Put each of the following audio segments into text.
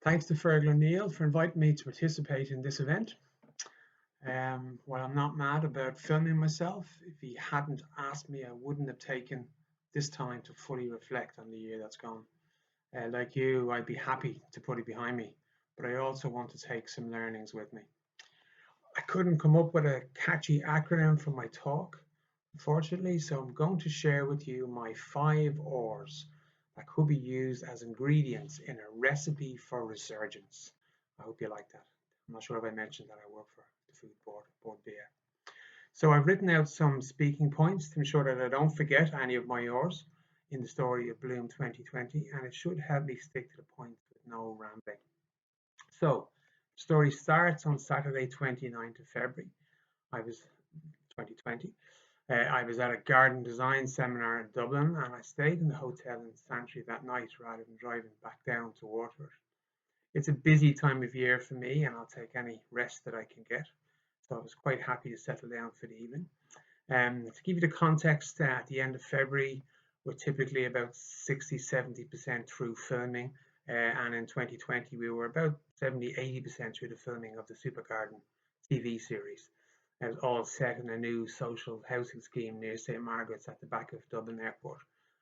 Thanks to Fergal O'Neill for inviting me to participate in this event. While I'm not mad about filming myself, if he hadn't asked me, I wouldn't have taken this time to fully reflect on the year that's gone. Like you, I'd be happy to put it behind me, but I also want to take some learnings with me. I couldn't come up with a catchy acronym for my talk, unfortunately, so I'm going to share with you my 5 R's that could be used as ingredients in a recipe for resurgence. I hope you like that. I'm not sure if I mentioned that I work for the Food Board Bia. So I've written out some speaking points to ensure that I don't forget any of my R's in the story of Bloom 2020, and it should help me stick to the point with no rambling. So, the story starts on Saturday, 29th of February. I was 2020. I was at a garden design seminar in Dublin, and I stayed in the hotel in Santry that night rather than driving back down to Waterford. It's a busy time of year for me, and I'll take any rest that I can get. So I was quite happy to settle down for the evening. To give you the context, at the end of February, we're typically about 60–70% through filming, and in 2020 we were about 70–80% through the filming of the Super Garden TV series. It was all set in a new social housing scheme near St Margaret's at the back of Dublin Airport,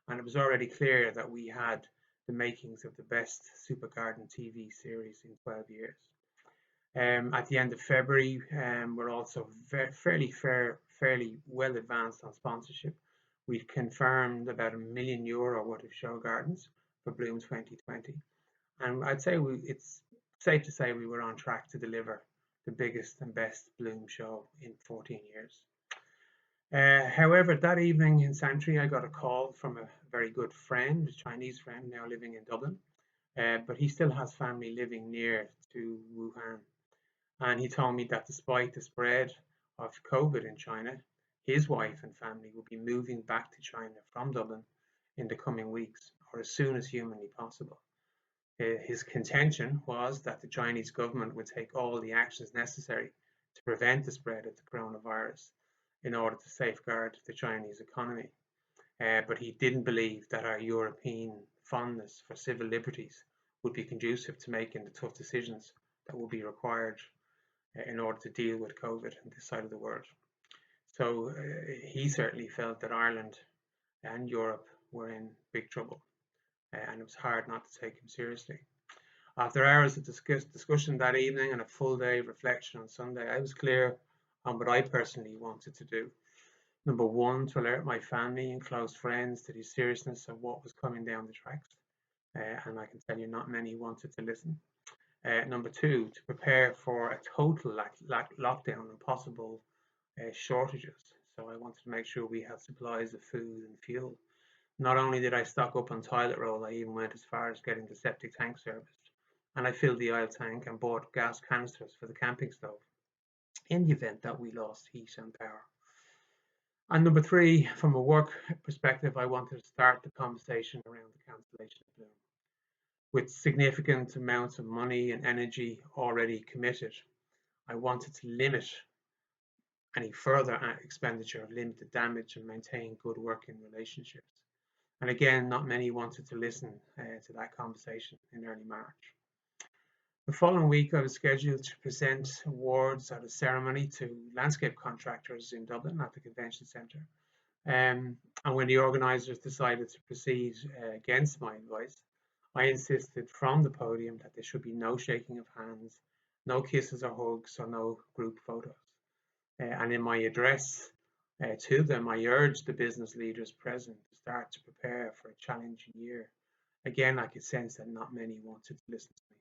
and it was already clear that we had the makings of the best Super Garden TV series in 12 years. At the end of February, we're also fairly well advanced on sponsorship. We've confirmed about €1 million worth of show gardens for Bloom 2020, and I'd say it's safe to say we were on track to deliver the biggest and best Bloom show in 14 years. However, that evening in Santry, I got a call from a very good friend, a Chinese friend now living in Dublin, but he still has family living near to Wuhan. And he told me that despite the spread of COVID in China, his wife and family will be moving back to China from Dublin in the coming weeks or as soon as humanly possible. His contention was that the Chinese government would take all the actions necessary to prevent the spread of the coronavirus in order to safeguard the Chinese economy. But he didn't believe that our European fondness for civil liberties would be conducive to making the tough decisions that will be required in order to deal with COVID on this side of the world. So he certainly felt that Ireland and Europe were in big trouble, and it was hard not to take him seriously. After hours of discussion that evening and a full day of reflection on Sunday, I was clear on what I personally wanted to do. Number one, to alert my family and close friends to the seriousness of what was coming down the tracks, and I can tell you not many wanted to listen. Number two, to prepare for a total lockdown and possible shortages. So I wanted to make sure we had supplies of food and fuel. Not only did I stock up on toilet roll, I even went as far as getting the septic tank serviced. And I filled the oil tank and bought gas canisters for the camping stove in the event that we lost heat and power. And number three, from a work perspective, I wanted to start the conversation around the cancellation of Bloom. With significant amounts of money and energy already committed, I wanted to limit any further expenditure, limit the damage, and maintain good working relationships. And again, not many wanted to listen to that conversation in early March. The following week, I was scheduled to present awards at a ceremony to landscape contractors in Dublin at the convention centre. And when the organisers decided to proceed against my advice, I insisted from the podium that there should be no shaking of hands, no kisses or hugs, or no group photos. And in my address to them, I urged the business leaders present to start to prepare for a challenging year. Again, I could sense that not many wanted to listen to me.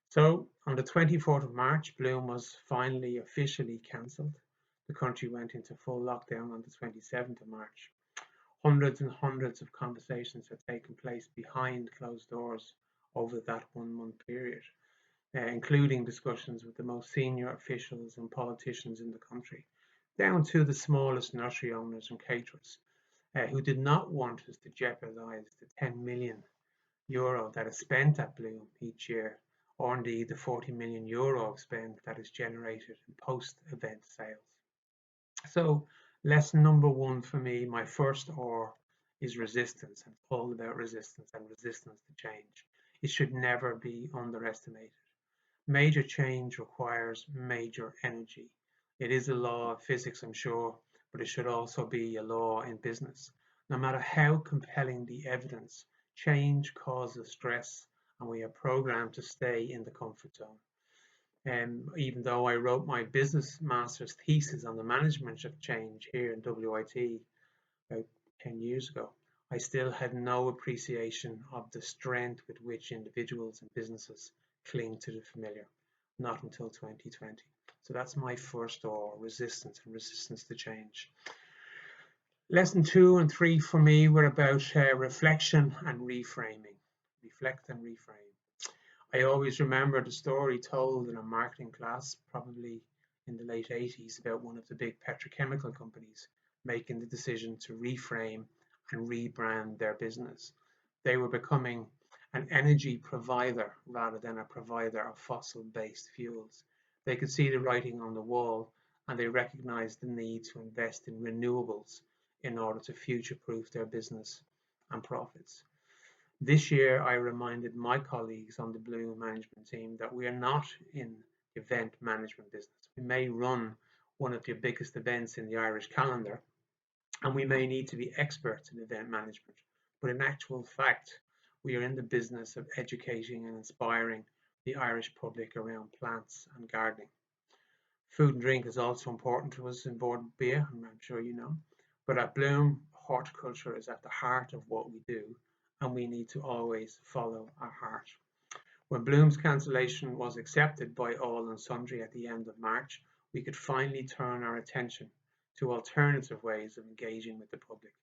So on the 24th of March, Bloom was finally officially cancelled. The country went into full lockdown on the 27th of March. Hundreds and hundreds of conversations had taken place behind closed doors over that 1 month period, including discussions with the most senior officials and politicians in the country, down to the smallest nursery owners and caterers, who did not want us to jeopardise the €10 million that is spent at Bloom each year, or indeed the €40 million spend that is generated in post-event sales. So lesson number one for me, my first R, is resistance, and it's all about resistance and resistance to change. It should never be underestimated. Major change requires major energy. It is a law of physics, I'm sure, but it should also be a law in business. No matter how compelling the evidence, change causes stress, and we are programmed to stay in the comfort zone. Even though I wrote my business master's thesis on the management of change here in WIT about 10 years ago, I still had no appreciation of the strength with which individuals and businesses cling to the familiar, not until 2020. So that's my first R, resistance and resistance to change. Lesson 2 and 3 for me were about reflection and reframing. Reflect and reframe. I always remember the story told in a marketing class, probably in the late 80s, about one of the big petrochemical companies making the decision to reframe and rebrand their business. They were becoming an energy provider rather than a provider of fossil-based fuels. They could see the writing on the wall, and they recognized the need to invest in renewables in order to future-proof their business and profits. This year, I reminded my colleagues on the Bloom management team that we are not in event management business. We may run one of the biggest events in the Irish calendar, and we may need to be experts in event management. But in actual fact, we are in the business of educating and inspiring the Irish public around plants and gardening. Food and drink is also important to us in Bord Bia, and I'm sure you know. But at Bloom, horticulture is at the heart of what we do, and we need to always follow our heart. When Bloom's cancellation was accepted by all and sundry at the end of March, we could finally turn our attention to alternative ways of engaging with the public.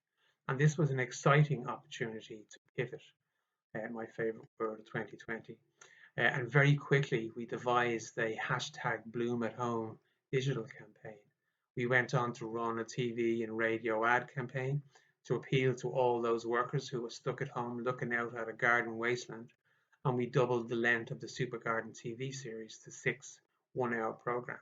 And this was an exciting opportunity to pivot, my favorite word of 2020. And very quickly, we devised a hashtag Bloom at Home digital campaign. We went on to run a TV and radio ad campaign to appeal to all those workers who were stuck at home looking out at a garden wasteland, and we doubled the length of the Super Garden TV series to 6 one-hour programs.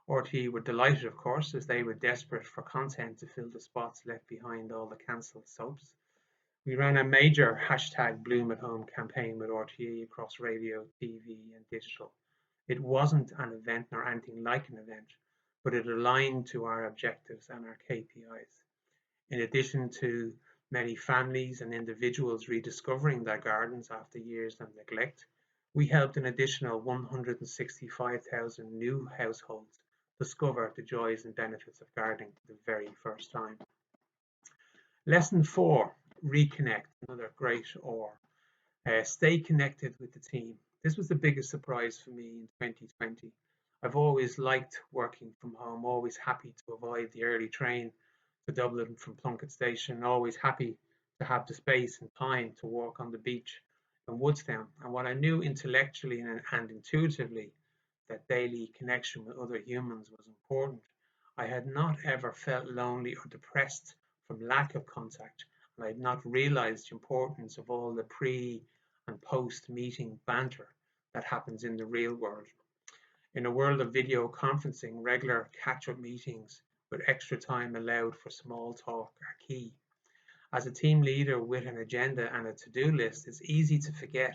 RTE were delighted, of course, as they were desperate for content to fill the spots left behind all the cancelled soaps. We ran a major hashtag Bloom at Home campaign with RTE across radio, TV, and digital. It wasn't an event nor anything like an event, but it aligned to our objectives and our KPIs. In addition to many families and individuals rediscovering their gardens after years of neglect, we helped an additional 165,000 new households discover the joys and benefits of gardening for the very first time. Lesson 4, reconnect, another great or. Stay connected with the team. This was the biggest surprise for me in 2020. I've always liked working from home, always happy to avoid the early train to Dublin from Plunkett Station, always happy to have the space and time to walk on the beach in Woodstown. And while I knew intellectually and intuitively that daily connection with other humans was important, I had not ever felt lonely or depressed from lack of contact, and I had not realized the importance of all the pre and post meeting banter that happens in the real world. In a world of video conferencing, regular catch-up meetings with extra time allowed for small talk are key. As a team leader with an agenda and a to-do list, it's easy to forget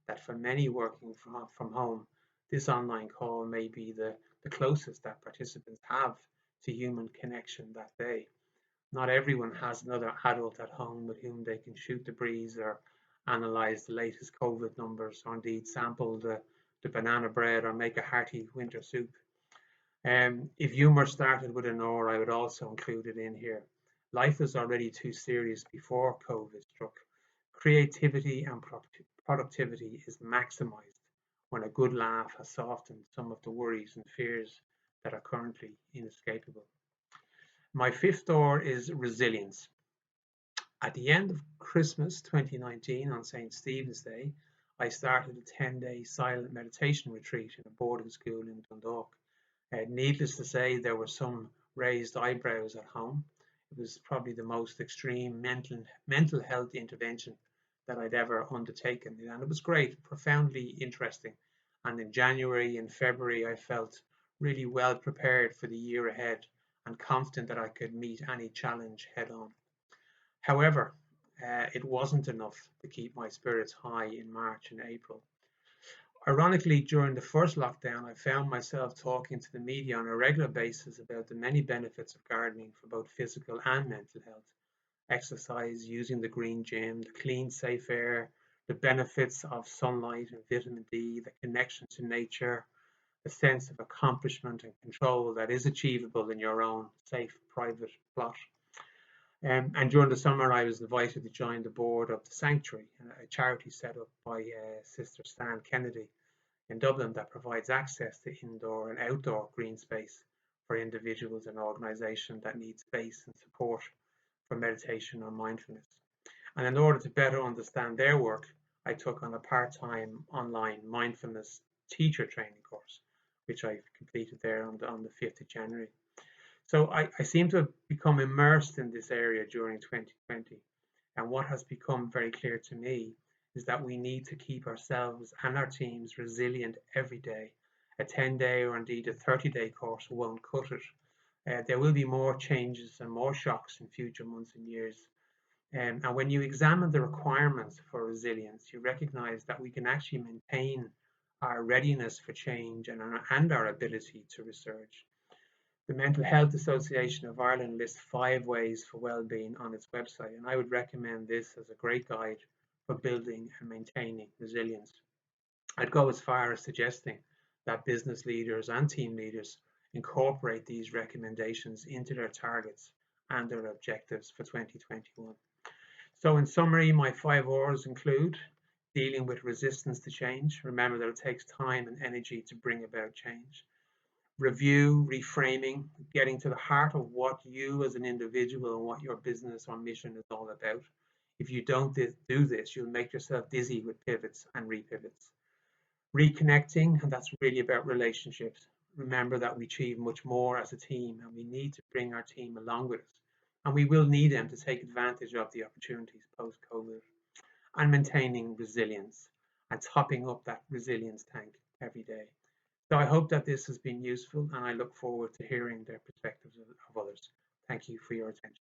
that for many working from home, this online call may be the closest that participants have to human connection that day. Not everyone has another adult at home with whom they can shoot the breeze or analyze the latest COVID numbers, or indeed sample the banana bread or make a hearty winter soup. If humour started with an or, I would also include it in here. Life was already too serious before COVID struck. Creativity and productivity is maximised when a good laugh has softened some of the worries and fears that are currently inescapable. My fifth or is resilience. At the end of Christmas 2019, on St. Stephen's Day, I started a 10-day silent meditation retreat in a boarding school in Dundalk. Needless to say, there were some raised eyebrows at home. It was probably the most extreme mental health intervention that I'd ever undertaken, and it was great, profoundly interesting. And in January and February, I felt really well prepared for the year ahead and confident that I could meet any challenge head on. However, it wasn't enough to keep my spirits high in March and April. Ironically, during the first lockdown, I found myself talking to the media on a regular basis about the many benefits of gardening for both physical and mental health. Exercise, using the green gym, the clean, safe air, the benefits of sunlight and vitamin D, the connection to nature, the sense of accomplishment and control that is achievable in your own safe, private plot. And during the summer, I was invited to join the board of the Sanctuary, a charity set up by Sister Stan Kennedy in Dublin that provides access to indoor and outdoor green space for individuals and organisations that need space and support for meditation or mindfulness. And in order to better understand their work, I took on a part-time online mindfulness teacher training course, which I completed there on the 5th of January. So I seem to have become immersed in this area during 2020. And what has become very clear to me is that we need to keep ourselves and our teams resilient every day. A 10-day or indeed a 30-day course won't cut it. There will be more changes and more shocks in future months and years. And when you examine the requirements for resilience, you recognize that we can actually maintain our readiness for change and our ability to resurge. The Mental Health Association of Ireland lists 5 ways for well-being on its website, and I would recommend this as a great guide for building and maintaining resilience. I'd go as far as suggesting that business leaders and team leaders incorporate these recommendations into their targets and their objectives for 2021. So in summary, my 5 R's include dealing with resistance to change. Remember that it takes time and energy to bring about change. Review, reframing, getting to the heart of what you as an individual and what your business or mission is all about. If you don't do this, you'll make yourself dizzy with pivots and repivots. Reconnecting, and that's really about relationships. Remember that we achieve much more as a team, and we need to bring our team along with us. And we will need them to take advantage of the opportunities post-COVID. And maintaining resilience and topping up that resilience tank every day. So I hope that this has been useful, and I look forward to hearing the perspectives of others. Thank you for your attention.